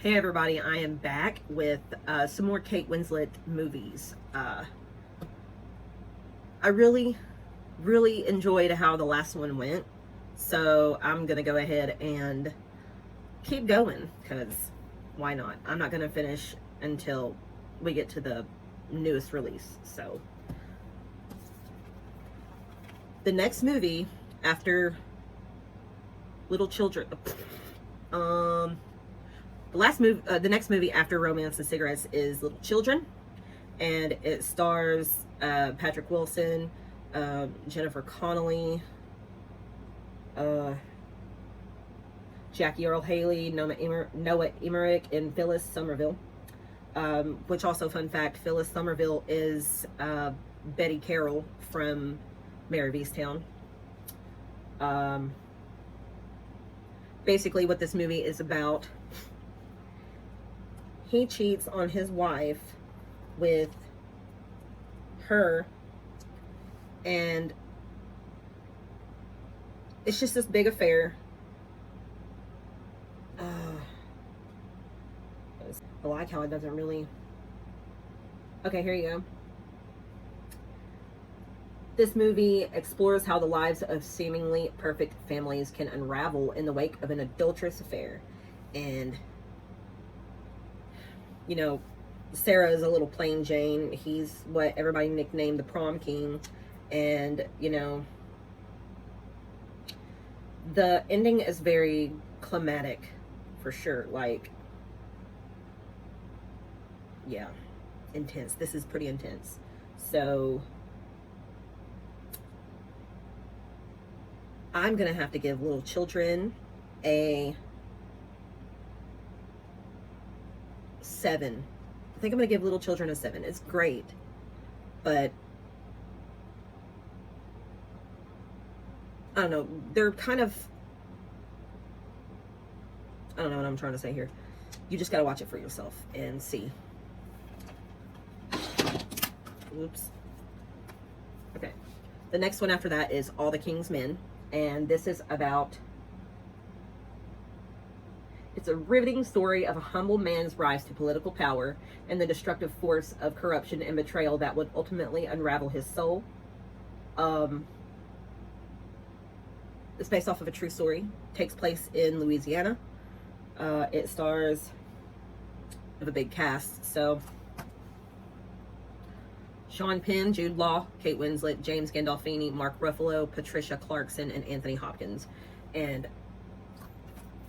Hey everybody, I am back with some more Kate Winslet movies. I really enjoyed how the last one went, so I'm gonna go ahead and keep going, because why not? I'm not gonna finish until we get to the newest release. So the next movie after Little Children, the next movie after Romance and Cigarettes is Little Children, and it stars Patrick Wilson, Jennifer Connelly, Jackie Earle Haley, Noah Emmerich, and Phyllis Somerville. Which also, fun fact, Phyllis Somerville is Betty Carroll from Mare of Easttown. Basically, what this movie is about: he cheats on his wife with her, and it's just this big affair. I like how it doesn't really... Okay, here you go. This movie explores how the lives of seemingly perfect families can unravel in the wake of an adulterous affair. And, you know, Sarah is a little plain Jane. He's what everybody nicknamed the prom king. And, you know, the ending is very climatic, for sure. Like, yeah, intense. This is pretty intense. So I'm gonna have to give Little Children a 7. I think I'm gonna give Little Children a 7. It's great, but I don't know. They're kind of... I don't know what I'm trying to say here. You just gotta watch it for yourself and see. Oops. Okay. The next one after that is All the King's Men. And this is about... It's a riveting story of a humble man's rise to political power and the destructive force of corruption and betrayal that would ultimately unravel his soul. It's based off of a true story. Takes place in Louisiana. It stars of a big cast. So Sean Penn, Jude Law, Kate Winslet, James Gandolfini, Mark Ruffalo, Patricia Clarkson, and Anthony Hopkins. And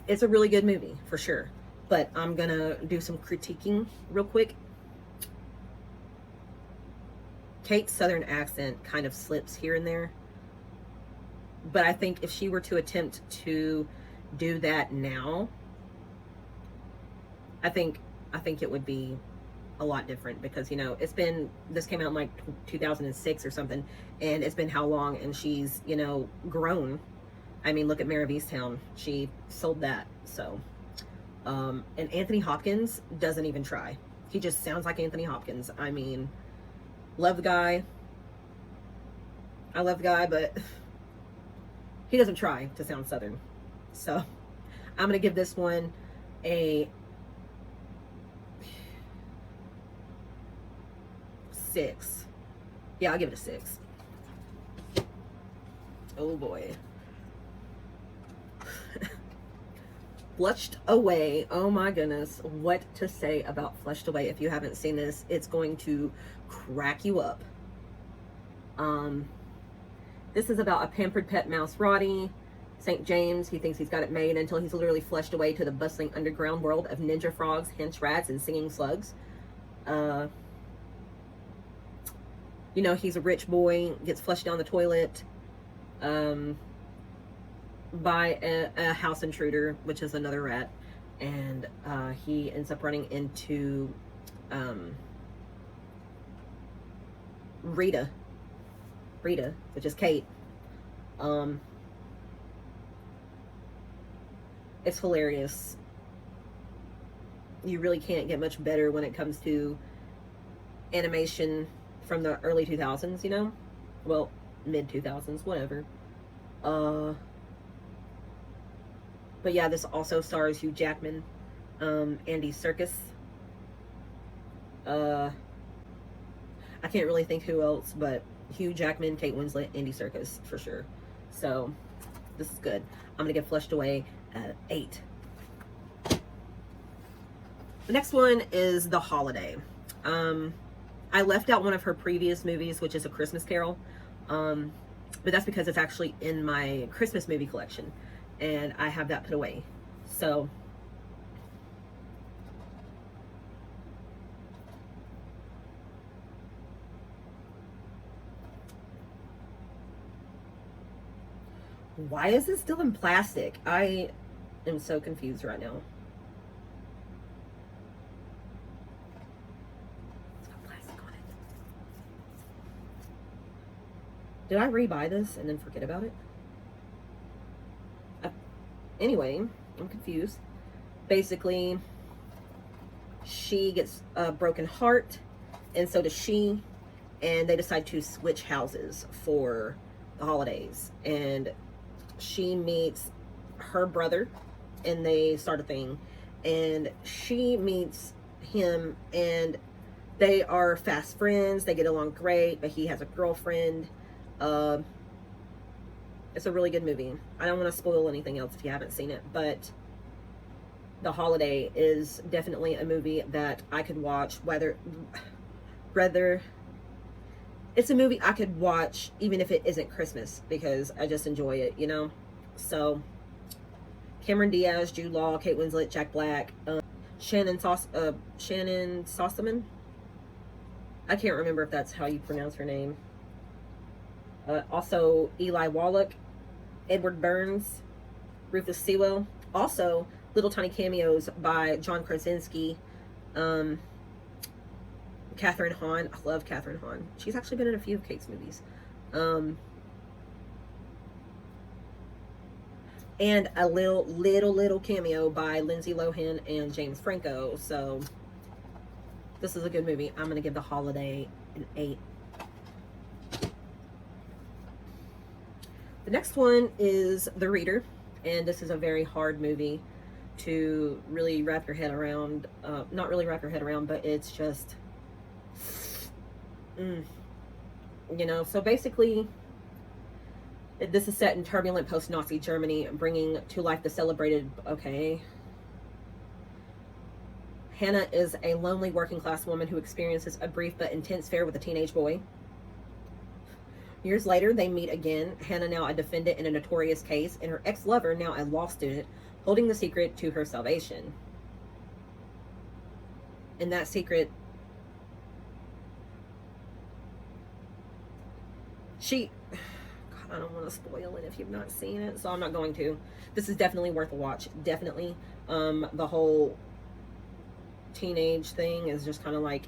it's a really good movie, for sure. But I'm going to do some critiquing real quick. Kate's southern accent kind of slips here and there. But I think if she were to attempt to do that now, I think it would be a lot different, because, you know, this came out in like 2006 or something, and it's been how long, and she's, you know, grown. I mean, look at Mare of Easttown. She sold that. So, and Anthony Hopkins doesn't even try. He just sounds like Anthony Hopkins. I mean, love the guy. I love the guy, but he doesn't try to sound Southern. So, I'm going to give this one a 6. Yeah, I'll give it a 6. Oh boy. Flushed Away. Oh my goodness. What to say about Flushed Away? If you haven't seen this, it's going to crack you up. This is about a pampered pet mouse, Roddy St. James. He thinks he's got it made until he's literally flushed away to the bustling underground world of ninja frogs, hench rats, and singing slugs. You know, he's a rich boy, gets flushed down the toilet by a house intruder, which is another rat, and he ends up running into Rita, which is Kate. It's hilarious. You really can't get much better when it comes to animation from the early 2000s, you know? Well, mid 2000s, whatever. But yeah, this also stars Hugh Jackman. Andy Serkis. Uh, I can't really think who else, but Hugh Jackman, Kate Winslet, Andy Serkis for sure. So this is good. I'm gonna get Flushed Away at 8. The next one is The Holiday. I left out one of her previous movies, which is A Christmas Carol. But that's because it's actually in my Christmas movie collection, and I have that put away. So why is it still in plastic? I am so confused right now. It's got plastic on it. Did I rebuy this and then forget about it? Anyway, I'm confused. Basically, she gets a broken heart, and so does she, and they decide to switch houses for the holidays. And she meets her brother, and they start a thing. And she meets him, and they are fast friends. They get along great, but he has a girlfriend. It's a really good movie. I don't want to spoil anything else if you haven't seen it, but The Holiday is definitely a movie that I could watch, whether it's a movie I could watch even if it isn't Christmas, because I just enjoy it, you know? So, Cameron Diaz, Jude Law, Kate Winslet, Jack Black, Shannon Sossamon. I can't remember if that's how you pronounce her name. Also, Eli Wallach, Edward Burns, Rufus Sewell. Also, little tiny cameos by John Krasinski, Catherine Hahn. I love Catherine Hahn. She's actually been in a few of Kate's movies. And a little cameo by Lindsay Lohan and James Franco. So, this is a good movie. I'm going to give The Holiday an 8. The next one is The Reader, and this is a very hard movie to really wrap your head around. Not really wrap your head around, but it's just, you know, so basically, this is set in turbulent post-Nazi Germany, bringing to life the celebrated, Hannah is a lonely working-class woman who experiences a brief but intense affair with a teenage boy. Years later, they meet again, Hannah now a defendant in a notorious case, and her ex-lover, now a law student, holding the secret to her salvation. And that secret, God, I don't want to spoil it if you've not seen it, so I'm not going to. This is definitely worth a watch. Definitely. The whole teenage thing is just kind of like,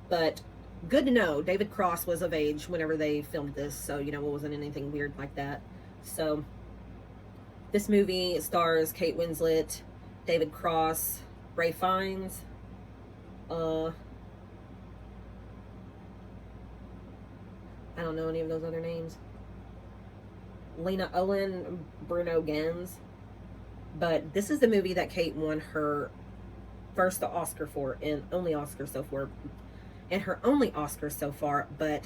but good to know. David Cross was of age whenever they filmed this, so, you know, it wasn't anything weird like that. So, this movie stars Kate Winslet, David Cross, Ray Fiennes, I don't know any of those other names. Lena Owen, Bruno Ganz. But this is the movie that Kate won her first Oscar for, and only Oscar so far. And her only Oscar so far, but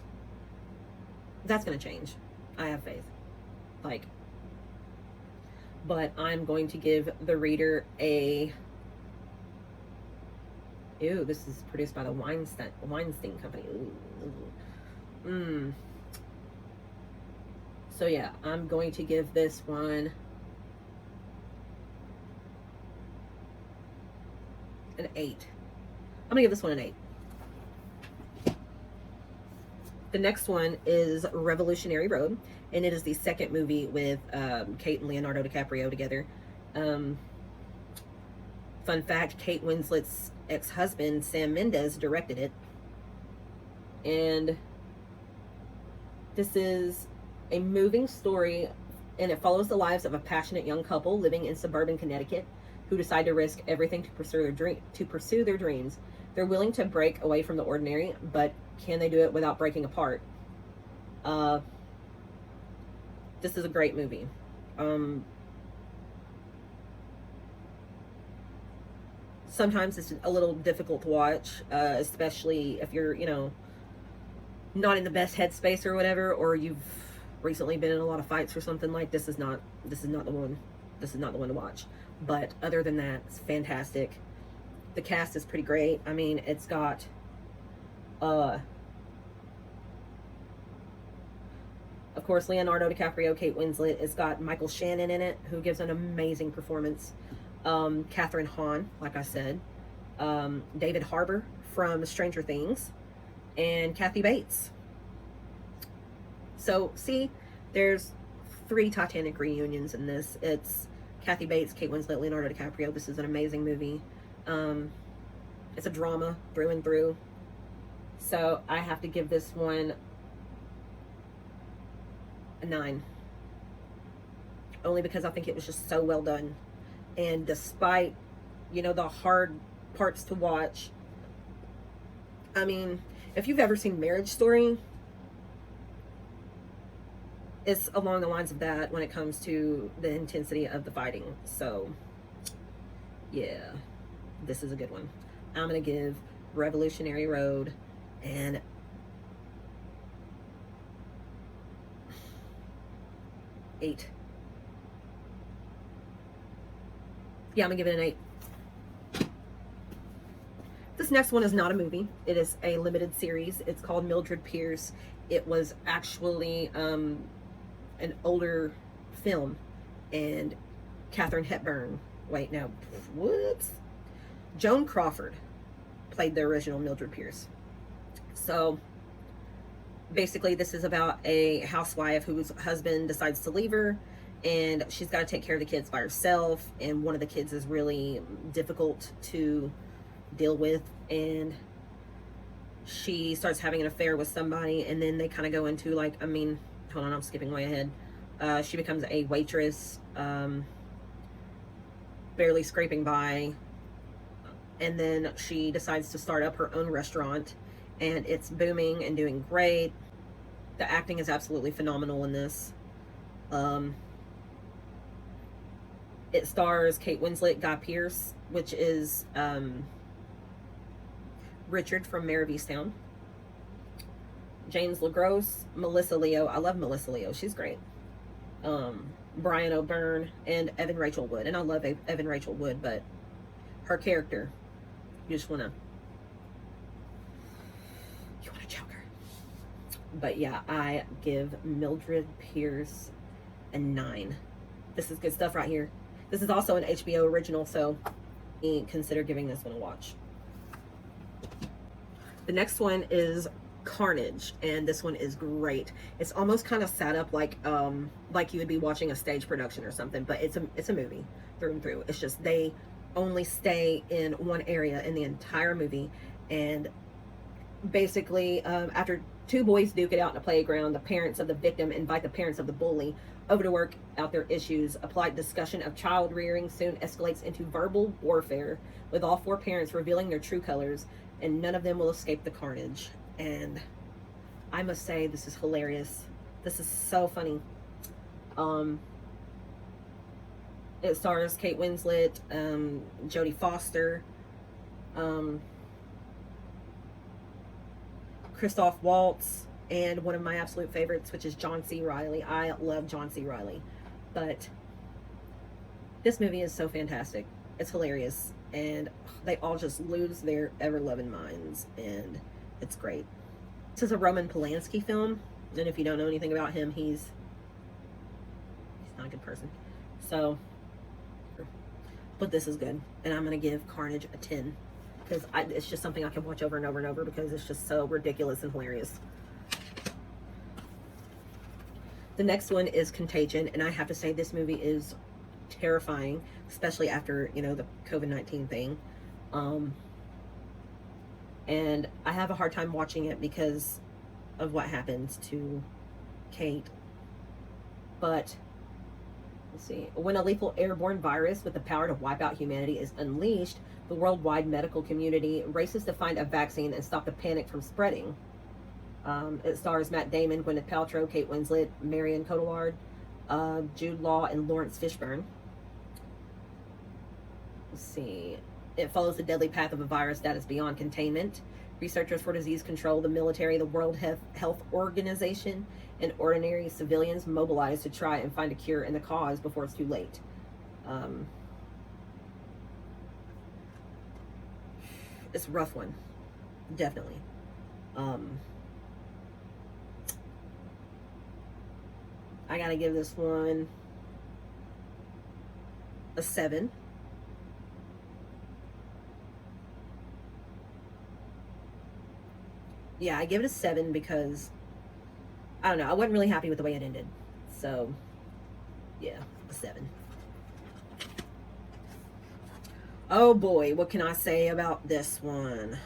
that's going to change. I have faith. But I'm going to give The Reader a... Ew, this is produced by the Weinstein Company. Ooh. So yeah, I'm going to give this one an 8. I'm going to give this one an 8. The next one is Revolutionary Road, and it is the second movie with Kate and Leonardo DiCaprio together. Fun fact, Kate Winslet's ex-husband, Sam Mendes, directed it. And this is a moving story, and it follows the lives of a passionate young couple living in suburban Connecticut who decide to risk everything to pursue their dreams. They're willing to break away from the ordinary, but can they do it without breaking apart? This is a great movie. sometimes it's a little difficult to watch, especially if you're, you know, not in the best headspace or whatever, or you've recently been in a lot of fights or something. Like, this is not the one. This is not the one to watch. But other than that, it's fantastic. The cast is pretty great. I mean, it's got of course, Leonardo DiCaprio, Kate Winslet. It's got Michael Shannon in it, who gives an amazing performance. Catherine Hahn, like I said. David Harbour from Stranger Things. And Kathy Bates. So, see, there's 3 Titanic reunions in this. It's Kathy Bates, Kate Winslet, Leonardo DiCaprio. This is an amazing movie. It's a drama through and through. So, I have to give this one a 9. Only because I think it was just so well done. And despite, you know, the hard parts to watch, I mean, if you've ever seen Marriage Story, it's along the lines of that when it comes to the intensity of the fighting. So, yeah, this is a good one. I'm going to give Revolutionary Road an 8. Yeah, I'm going to give it an 8. This next one is not a movie. It is a limited series. It's called Mildred Pierce. It was actually an older film. And Katharine Hepburn. Wait, no. Whoops. Joan Crawford played the original Mildred Pierce. So, basically, this is about a housewife whose husband decides to leave her. And she's got to take care of the kids by herself. And one of the kids is really difficult to deal with, and she starts having an affair with somebody, and then they kind of go into, like, I mean, hold on, I'm skipping way ahead. She becomes a waitress, barely scraping by, and then she decides to start up her own restaurant, and it's booming and doing great. The acting is absolutely phenomenal in this. It stars Kate Winslet, Guy Pearce, which is Richard from Mare of Easttown, James LaGrosse, Melissa Leo. I love Melissa Leo. She's great. Brian O'Byrne, and Evan Rachel Wood. And I love Evan Rachel Wood, but her character, you want to choke her. But yeah, I give Mildred Pierce a 9. This is good stuff right here. This is also an HBO original, so consider giving this one a watch. The next one is Carnage, and this one is great. It's almost kind of set up like you would be watching a stage production or something, but it's a movie through and through. It's just they only stay in one area in the entire movie, and basically after 2 boys duke it out in a playground, the parents of the victim invite the parents of the bully over to work out their issues. A polite discussion of child rearing soon escalates into verbal warfare, with all 4 parents revealing their true colors, and none of them will escape the carnage. And I must say, this is hilarious. This is so funny. It stars Kate Winslet, Jodie Foster, Christoph Waltz, and one of my absolute favorites, which is John C. Reilly. I love John C. Reilly. But this movie is so fantastic. It's hilarious. And they all just lose their ever-loving minds. And it's great. This is a Roman Polanski film. And if you don't know anything about him, he's not a good person. So, but this is good. And I'm going to give Carnage a 10. Because it's just something I can watch over and over and over, because it's just so ridiculous and hilarious. The next one is Contagion, and I have to say this movie is terrifying, especially after, you know, the COVID-19 thing. And I have a hard time watching it because of what happens to Kate. But let's see. When a lethal airborne virus with the power to wipe out humanity is unleashed, the worldwide medical community races to find a vaccine and stop the panic from spreading. It stars Matt Damon, Gwyneth Paltrow, Kate Winslet, Marion Cotillard, Jude Law, and Lawrence Fishburne. Let's see. It follows the deadly path of a virus that is beyond containment. Researchers for disease control, the military, the World Health Organization, and ordinary civilians mobilize to try and find a cure and the cause before it's too late. It's a rough one, definitely. I gotta give this one a 7. Yeah, I give it a 7 because, I don't know, I wasn't really happy with the way it ended. So, yeah, a 7. Oh boy, what can I say about this one?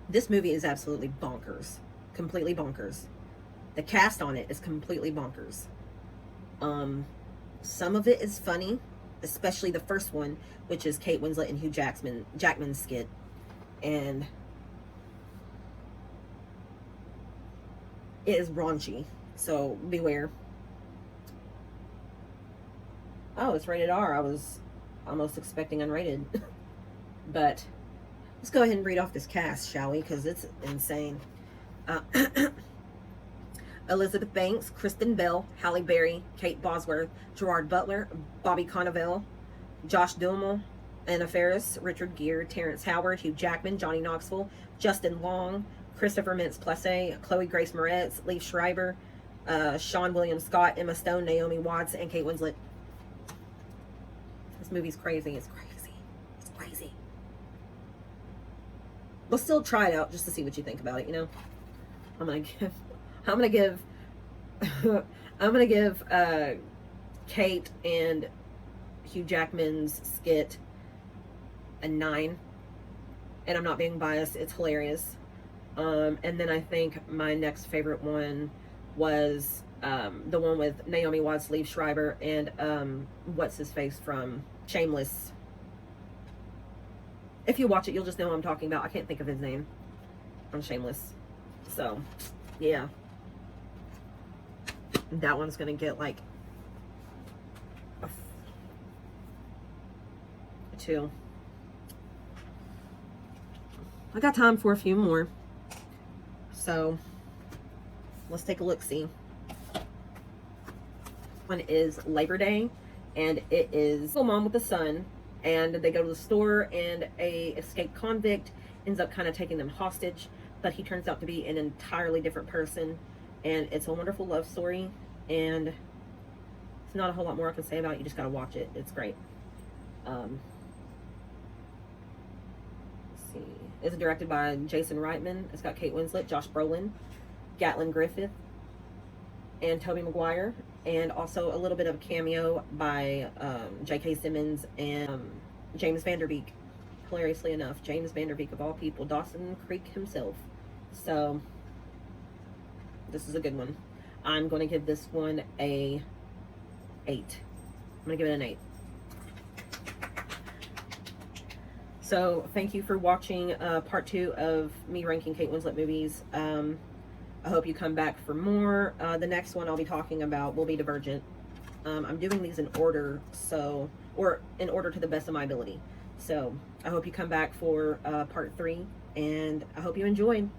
This movie is absolutely bonkers. Completely bonkers. The cast on it is completely bonkers. Some of it is funny, especially the first one, which is Kate Winslet and Hugh Jackman's skit. And it is raunchy, so beware. Oh, it's rated R. I was almost expecting unrated. But let's go ahead and read off this cast, shall we? Because it's insane. Elizabeth Banks, Kristen Bell, Halle Berry, Kate Bosworth, Gerard Butler, Bobby Cannavale, Josh Duhamel, Anna Faris, Richard Gere, Terrence Howard, Hugh Jackman, Johnny Knoxville, Justin Long, Christopher Mintz-Plasse, Chloe Grace Moretz, Liev Schreiber, Sean William Scott, Emma Stone, Naomi Watts, and Kate Winslet. This movie's crazy. It's crazy. It's crazy. We'll still try it out just to see what you think about it, you know? I'm gonna give Kate and Hugh Jackman's skit a 9. And I'm not being biased, it's hilarious. And then I think my next favorite one was the one with Naomi Watts, Liev Schreiber, and what's his face from Shameless. If you watch it, you'll just know what I'm talking about. I can't think of his name on Shameless. So, yeah. That one's gonna get like a 2. I got time for a few more. So, let's take a look-see. One is Labor Day, and it is a mom with a son, and they go to the store, and a escaped convict ends up kind of taking them hostage, but he turns out to be an entirely different person, and it's a wonderful love story, and it's not a whole lot more I can say about it. You just gotta watch it. It's great. Let's see. It's directed by Jason Reitman. It's got Kate Winslet, Josh Brolin, Gatlin Griffith, and Tobey Maguire, and also a little bit of a cameo by J.K. Simmons and James Van Der Beek. Hilariously enough, James Van Der Beek of all people, Dawson Creek himself. So this is a good one. I'm going to give this one a 8. I'm going to give it an 8. So thank you for watching part 2 of me ranking Kate Winslet movies. I hope you come back for more. The next one I'll be talking about will be Divergent. I'm doing these in order, or in order to the best of my ability. So I hope you come back for part 3, and I hope you enjoyed.